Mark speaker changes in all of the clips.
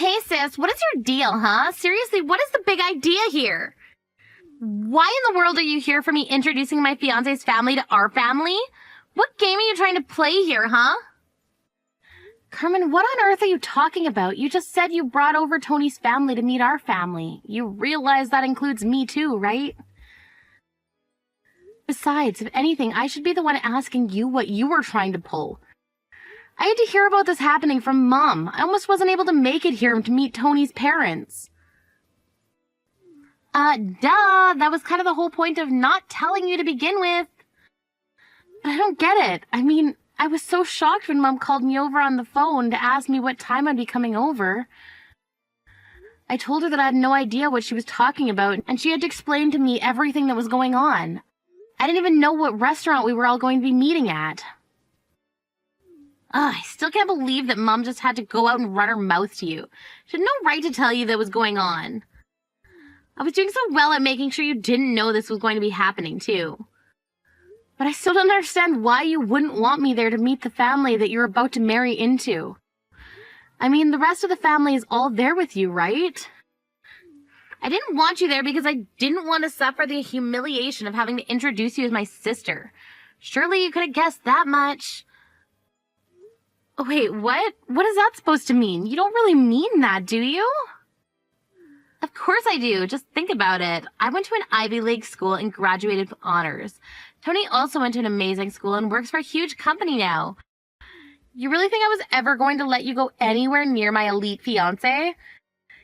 Speaker 1: Hey sis, what is your deal, huh? Seriously, what is the big idea here? Why in the world are you here for me introducing my fiance's family to our family? What game are you trying to play here, huh? Carmen, what on earth are you talking about? You just said you brought over Tony's family to meet our family. You realize that includes me too, right? Besides, if anything, I should be the one asking you what you were trying to pull. I had to hear about this happening from Mom. I almost wasn't able to make it here to meet Tony's parents. That was kind of the whole point of not telling you to begin with. But I don't get it. I mean, I was so shocked when Mom called me over on the phone to ask me what time I'd be coming over. I told her that I had no idea what she was talking about, and she had to explain to me everything that was going on. I didn't even know what restaurant we were all going to be meeting at. I still can't believe that Mom just had to go out and run her mouth to you. She had no right to tell you that was going on. I was doing so well at making sure you didn't know this was going to be happening, too. But I still don't understand why you wouldn't want me there to meet the family that you're about to marry into. I mean, the rest of the family is all there with you, right? I didn't want you there because I didn't want to suffer the humiliation of having to introduce you as my sister. Surely you could have guessed that much. Oh, wait, what? What is that supposed to mean? You don't really mean that, do you? Of course I do. Just think about it. I went to an Ivy League school and graduated with honors. Tony also went to an amazing school and works for a huge company now. You really think I was ever going to let you go anywhere near my elite fiancé?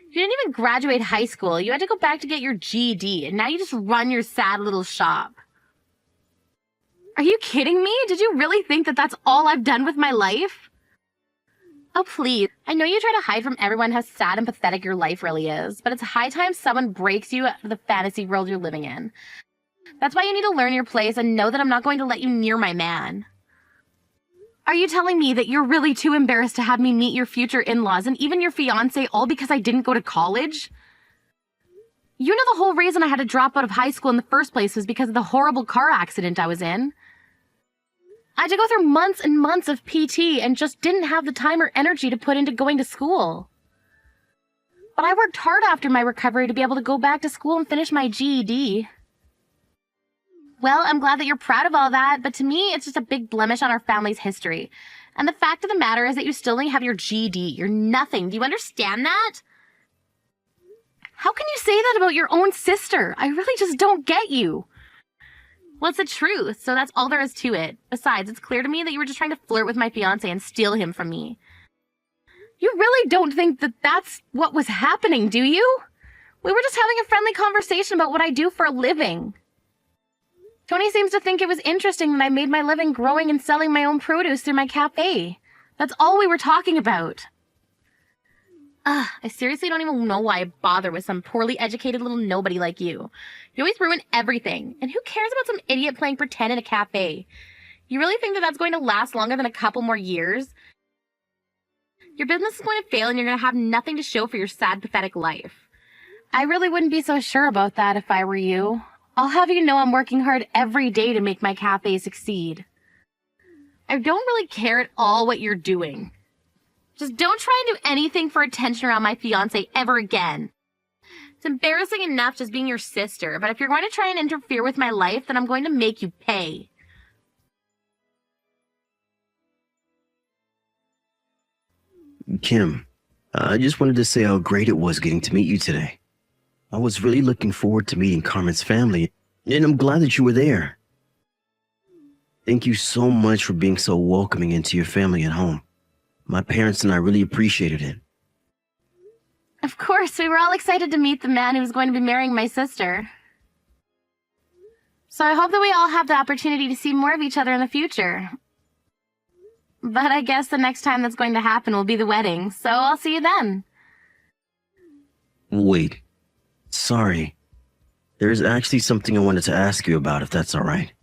Speaker 1: You didn't even graduate high school. You had to go back to get your GED, and now you just run your sad little shop. Are you kidding me? Did you really think that that's all I've done with my life? Oh, please. I know you try to hide from everyone how sad and pathetic your life really is, but it's high time someone breaks you out of the fantasy world you're living in. That's why you need to learn your place and know that I'm not going to let you near my man. Are you telling me that you're really too embarrassed to have me meet your future in-laws and even your fiancé all because I didn't go to college? You know the whole reason I had to drop out of high school in the first place was because of the horrible car accident I was in. I had to go through months and months of PT and just didn't have the time or energy to put into going to school. But I worked hard after my recovery to be able to go back to school and finish my GED. Well, I'm glad that you're proud of all that, but to me, it's just a big blemish on our family's history. And the fact of the matter is that you still don't have your GED. You're nothing. Do you understand that? How can you say that about your own sister? I really just don't get you. Well, it's the truth, so that's all there is to it. Besides, it's clear to me that you were just trying to flirt with my fiancé and steal him from me. You really don't think that that's what was happening, do you? We were just having a friendly conversation about what I do for a living. Tony seems to think it was interesting that I made my living growing and selling my own produce through my cafe. That's all we were talking about. I seriously don't even know why I bother with some poorly educated little nobody like you. You always ruin everything. And who cares about some idiot playing pretend in a cafe? You really think that that's going to last longer than a couple more years? Your business is going to fail and you're going to have nothing to show for your sad, pathetic life. I really wouldn't be so sure about that if I were you. I'll have you know I'm working hard every day to make my cafe succeed. I don't really care at all what you're doing. Just don't try and do anything for attention around my fiancé ever again. It's embarrassing enough just being your sister, but if you're going to try and interfere with my life, then I'm going to make you pay.
Speaker 2: Kim, I just wanted to say how great it was getting to meet you today. I was really looking forward to meeting Carmen's family, and I'm glad that you were there. Thank you so much for being so welcoming into your family at home. My parents and I really appreciated it.
Speaker 1: Of course, we were all excited to meet the man who was going to be marrying my sister. So I hope that we all have the opportunity to see more of each other in the future. But I guess the next time that's going to happen will be the wedding, so I'll see you then.
Speaker 2: Wait. Sorry. There's actually something I wanted to ask you about, if that's all right.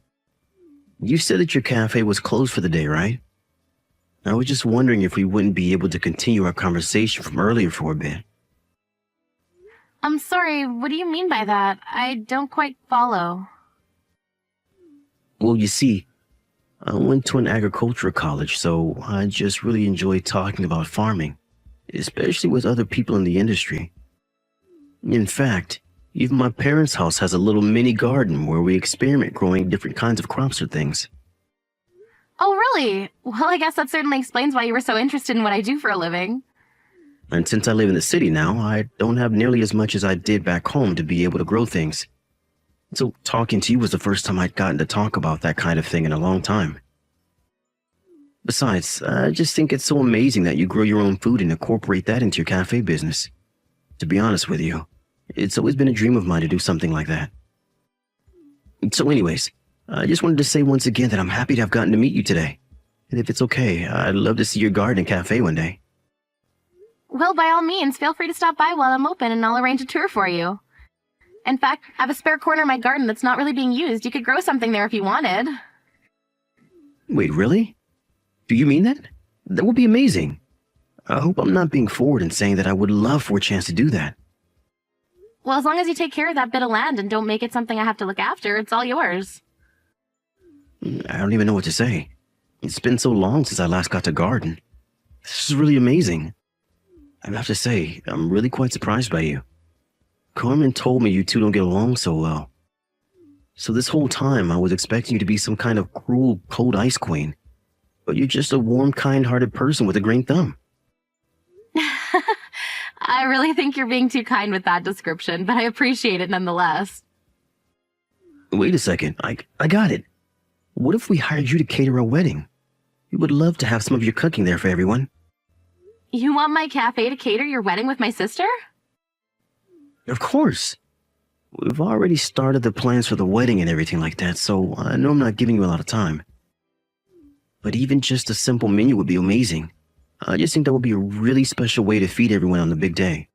Speaker 2: You said that your cafe was closed for the day, right? I was just wondering if we wouldn't be able to continue our conversation from earlier for a bit.
Speaker 1: I'm sorry, what do you mean by that? I don't quite follow.
Speaker 2: Well, you see, I went to an agricultural college, so I just really enjoyed talking about farming. especially with other people in the industry. In fact, even my parents' house has a little mini garden where we experiment growing different kinds of crops or things.
Speaker 1: Oh, really? Well, I guess that certainly explains why you were so interested in what I do for a living.
Speaker 2: And since I live in the city now, I don't have nearly as much as I did back home to be able to grow things. So talking to you was the first time I'd gotten to talk about that kind of thing in a long time. Besides, I just think it's so amazing that you grow your own food and incorporate that into your cafe business. To be honest with you, it's always been a dream of mine to do something like that. So anyways, I just wanted to say once again that I'm happy to have gotten to meet you today. And if it's okay, I'd love to see your garden and cafe one day.
Speaker 1: Well, by all means, feel free to stop by while I'm open and I'll arrange a tour for you. In fact, I have a spare corner in my garden that's not really being used. You could grow something there if you wanted.
Speaker 2: Wait, really? Do you mean that? That would be amazing. I hope I'm not being forward in saying that I would love for a chance to do that.
Speaker 1: Well, as long as you take care of that bit of land and don't make it something I have to look after, it's all yours.
Speaker 2: I don't even know what to say. It's been so long since I last got to garden. This is really amazing. I have to say, I'm really quite surprised by you. Carmen told me you two don't get along so well. So this whole time I was expecting you to be some kind of cruel, cold ice queen. But you're just a warm, kind-hearted person with a green thumb.
Speaker 1: I really think you're being too kind with that description, but I appreciate it nonetheless.
Speaker 2: Wait a second, I got it. What if we hired you to cater a wedding? We would love to have some of your cooking there for everyone.
Speaker 1: You want my cafe to cater your wedding with my sister?
Speaker 2: Of course. We've already started the plans for the wedding and everything like that, so I know I'm not giving you a lot of time. But even just a simple menu would be amazing. I just think that would be a really special way to feed everyone on the big day.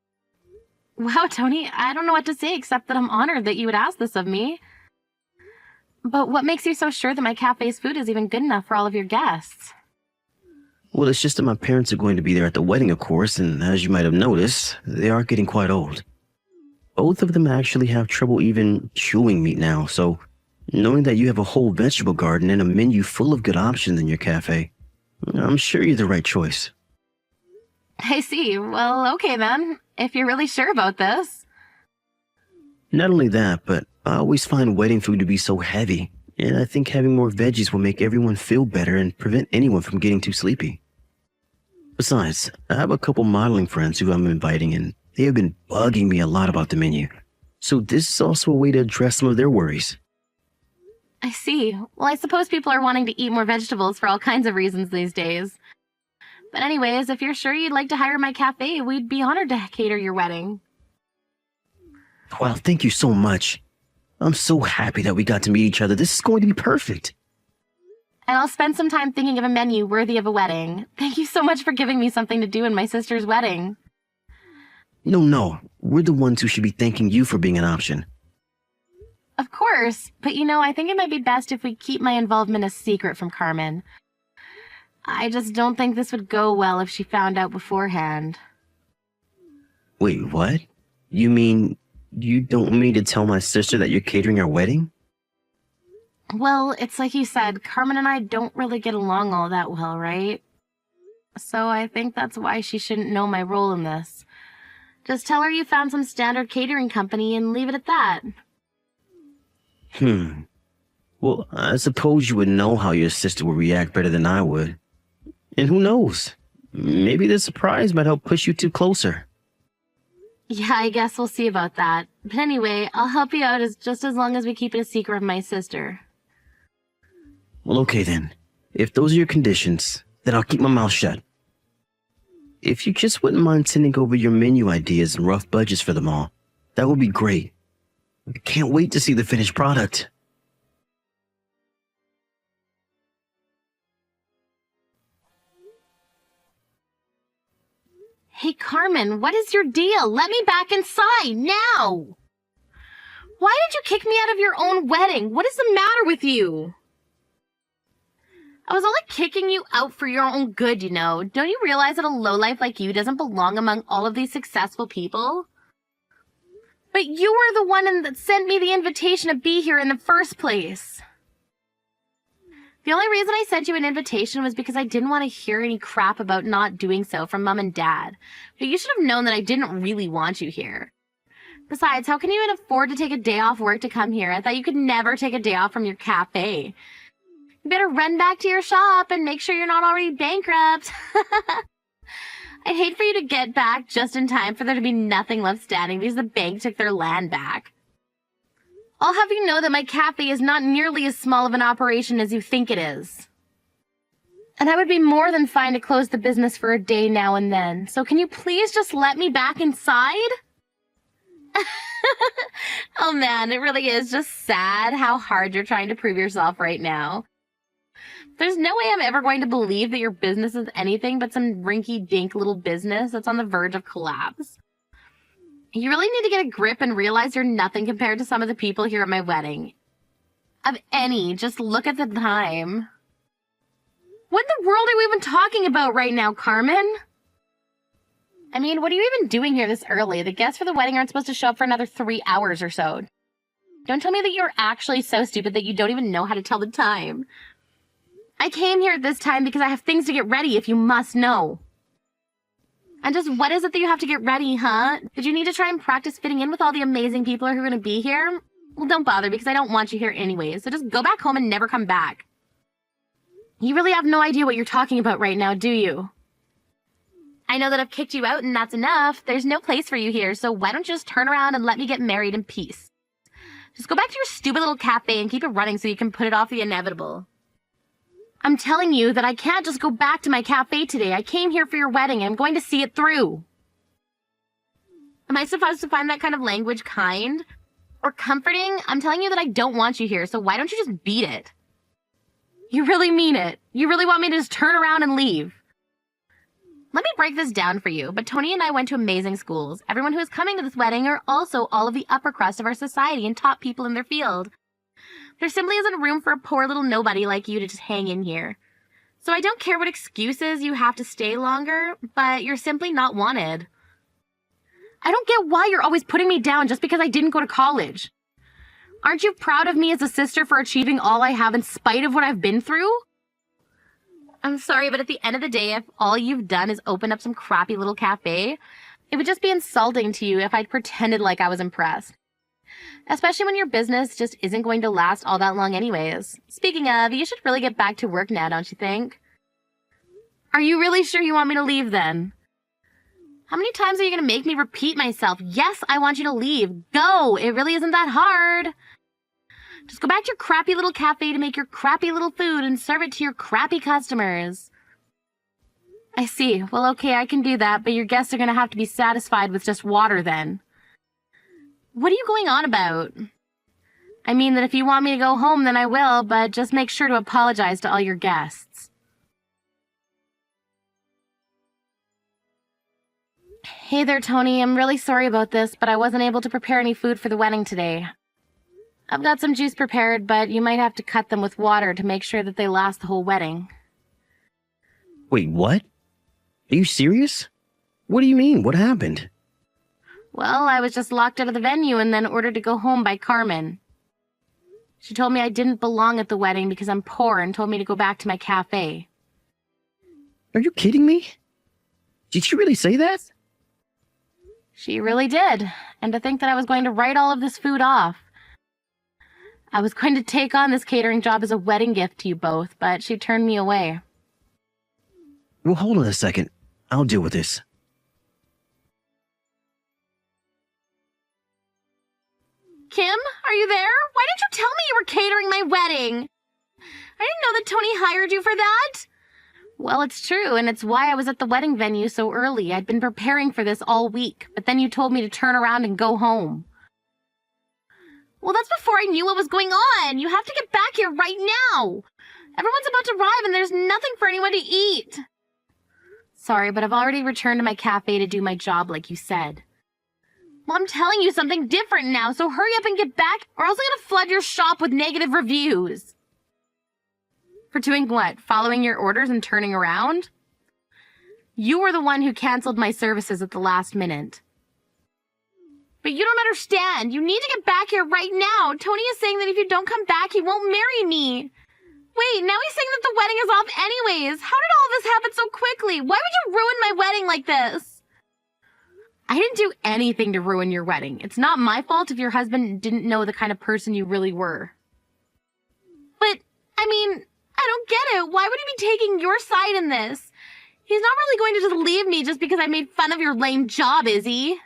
Speaker 1: Wow, Tony, I don't know what to say except that I'm honored that you would ask this of me. But what makes you so sure that my cafe's food is even good enough for all of your guests?
Speaker 2: Well, it's just that my parents are going to be there at the wedding, of course, and as you might have noticed, they are getting quite old. Both of them actually have trouble even chewing meat now, so knowing that you have a whole vegetable garden and a menu full of good options in your cafe, I'm sure you're the right choice.
Speaker 1: I see. Well, okay then, if you're really sure about this.
Speaker 2: Not only that, but I always find wedding food to be so heavy, and I think having more veggies will make everyone feel better and prevent anyone from getting too sleepy. Besides, I have a couple modeling friends who I'm inviting, and they have been bugging me a lot about the menu. So this is also a way to address some of their worries.
Speaker 1: I see. Well, I suppose people are wanting to eat more vegetables for all kinds of reasons these days. But anyways, if you're sure you'd like to hire my cafe, we'd be honored to cater your wedding.
Speaker 2: Well, thank you so much. I'm so happy that we got to meet each other. This is going to be perfect.
Speaker 1: And I'll spend some time thinking of a menu worthy of a wedding. Thank you so much for giving me something to do in my sister's wedding.
Speaker 2: No. We're the ones who should be thanking you for being an option.
Speaker 1: Of course, but I think it might be best if we keep my involvement a secret from Carmen. I just don't think this would go well if she found out beforehand.
Speaker 2: Wait, what? You mean you don't mean to tell my sister that you're catering our wedding?
Speaker 1: Well, it's like you said, Carmen and I don't really get along all that well, right? So I think that's why she shouldn't know my role in this. Just tell her you found some standard catering company and leave it at that.
Speaker 2: Well, I suppose you would know how your sister would react better than I would. And who knows? Maybe the surprise might help push you two closer.
Speaker 1: Yeah, I guess we'll see about that. But anyway, I'll help you out just as long as we keep it a secret from my sister.
Speaker 2: Well, okay then. If those are your conditions, then I'll keep my mouth shut. If you just wouldn't mind sending over your menu ideas and rough budgets for them all, that would be great. I can't wait to see the finished product.
Speaker 1: Hey, Carmen, what is your deal? Let me back inside, now! Why did you kick me out of your own wedding? What is the matter with you? I was only kicking you out for your own good, Don't you realize that a lowlife like you doesn't belong among all of these successful people? But you were the one that sent me the invitation to be here in the first place. The only reason I sent you an invitation was because I didn't want to hear any crap about not doing so from Mom and Dad. But you should have known that I didn't really want you here. Besides, how can you even afford to take a day off work to come here? I thought you could never take a day off from your cafe. You better run back to your shop and make sure you're not already bankrupt. I'd hate for you to get back just in time for there to be nothing left standing because the bank took their land back. I'll have you know that my cafe is not nearly as small of an operation as you think it is. And I would be more than fine to close the business for a day now and then. So can you please just let me back inside? Oh man, it really is just sad how hard you're trying to prove yourself right now. There's no way I'm ever going to believe that your business is anything but some rinky-dink little business that's on the verge of collapse. You really need to get a grip and realize you're nothing compared to some of the people here at my wedding. Of any, just look at the time. What in the world are we even talking about right now, Carmen? I mean, what are you even doing here this early? The guests for the wedding aren't supposed to show up for another 3 hours or so. Don't tell me that you're actually so stupid that you don't even know how to tell the time. I came here at this time because I have things to get ready, if you must know. And just what is it that you have to get ready, huh? Did you need to try and practice fitting in with all the amazing people who are going to be here? Well, don't bother because I don't want you here anyways, so just go back home and never come back. You really have no idea what you're talking about right now, do you? I know that I've kicked you out and that's enough. There's no place for you here, so why don't you just turn around and let me get married in peace? Just go back to your stupid little cafe and keep it running so you can put it off the inevitable. I'm telling you that I can't just go back to my cafe today. I came here for your wedding and I'm going to see it through. Am I supposed to find that kind of language kind or comforting? I'm telling you that I don't want you here, so why don't you just beat it? You really mean it. You really want me to just turn around and leave. Let me break this down for you, but Tony and I went to amazing schools. Everyone who is coming to this wedding are also all of the upper crust of our society and top people in their field. There simply isn't room for a poor little nobody like you to just hang in here. So I don't care what excuses you have to stay longer, but you're simply not wanted. I don't get why you're always putting me down just because I didn't go to college. Aren't you proud of me as a sister for achieving all I have in spite of what I've been through? I'm sorry, but at the end of the day, if all you've done is open up some crappy little cafe, it would just be insulting to you if I'd pretended like I was impressed. Especially when your business just isn't going to last all that long anyways. Speaking of, you should really get back to work now, don't you think? Are you really sure you want me to leave then? How many times are you going to make me repeat myself? Yes, I want you to leave. Go! It really isn't that hard. Just go back to your crappy little cafe to make your crappy little food and serve it to your crappy customers. I see. Well, okay, I can do that, but your guests are going to have to be satisfied with just water then. What are you going on about? I mean that if you want me to go home, then I will, but just make sure to apologize to all your guests. Hey there, Tony. I'm really sorry about this, but I wasn't able to prepare any food for the wedding today. I've got some juice prepared, but you might have to cut them with water to make sure that they last the whole wedding.
Speaker 2: Wait, what? Are you serious? What do you mean? What happened?
Speaker 1: Well, I was just locked out of the venue and then ordered to go home by Carmen. She told me I didn't belong at the wedding because I'm poor and told me to go back to my cafe.
Speaker 2: Are you kidding me? Did she really say that?
Speaker 1: She really did. And to think that I was going to write all of this food off. I was going to take on this catering job as a wedding gift to you both, but she turned me away.
Speaker 2: Well, hold on a second. I'll deal with this.
Speaker 1: Kim, are you there? Why didn't you tell me you were catering my wedding? I didn't know that Tony hired you for that. Well, it's true, and it's why I was at the wedding venue so early. I'd been preparing for this all week, but then you told me to turn around and go home. Well, that's before I knew what was going on. You have to get back here right now. Everyone's about to arrive and there's nothing for anyone to eat. Sorry, but I've already returned to my cafe to do my job like you said. Well, I'm telling you something different now, so hurry up and get back, or else I'm gonna flood your shop with negative reviews. For doing what? Following your orders and turning around? You were the one who canceled my services at the last minute. But you don't understand. You need to get back here right now. Tony is saying that if you don't come back, he won't marry me. Wait, now he's saying that the wedding is off anyways. How did all of this happen so quickly? Why would you ruin my wedding like this? I didn't do anything to ruin your wedding. It's not my fault if your husband didn't know the kind of person you really were. But, I mean, I don't get it. Why would he be taking your side in this? He's not really going to just leave me just because I made fun of your lame job, is he?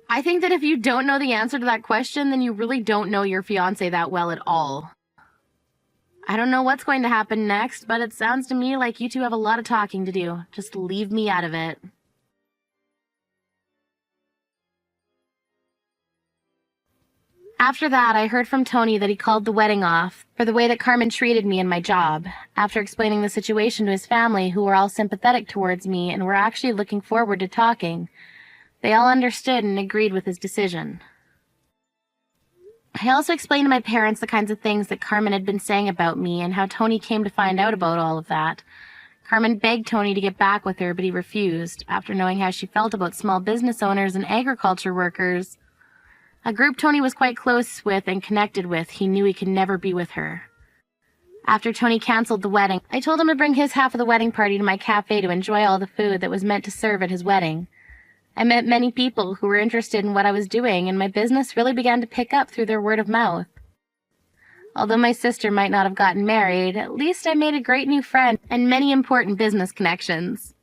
Speaker 1: I think that if you don't know the answer to that question, then you really don't know your fiancé that well at all. I don't know what's going to happen next, but it sounds to me like you two have a lot of talking to do. Just leave me out of it. After that, I heard from Tony that he called the wedding off for the way that Carmen treated me and my job, after explaining the situation to his family, who were all sympathetic towards me and were actually looking forward to talking. They all understood and agreed with his decision. I also explained to my parents the kinds of things that Carmen had been saying about me and how Tony came to find out about all of that. Carmen begged Tony to get back with her, but he refused, after knowing how she felt about small business owners and agriculture workers. A group Tony was quite close with and connected with, he knew he could never be with her. After Tony canceled the wedding, I told him to bring his half of the wedding party to my cafe to enjoy all the food that was meant to serve at his wedding. I met many people who were interested in what I was doing, and my business really began to pick up through their word of mouth. Although my sister might not have gotten married, at least I made a great new friend and many important business connections.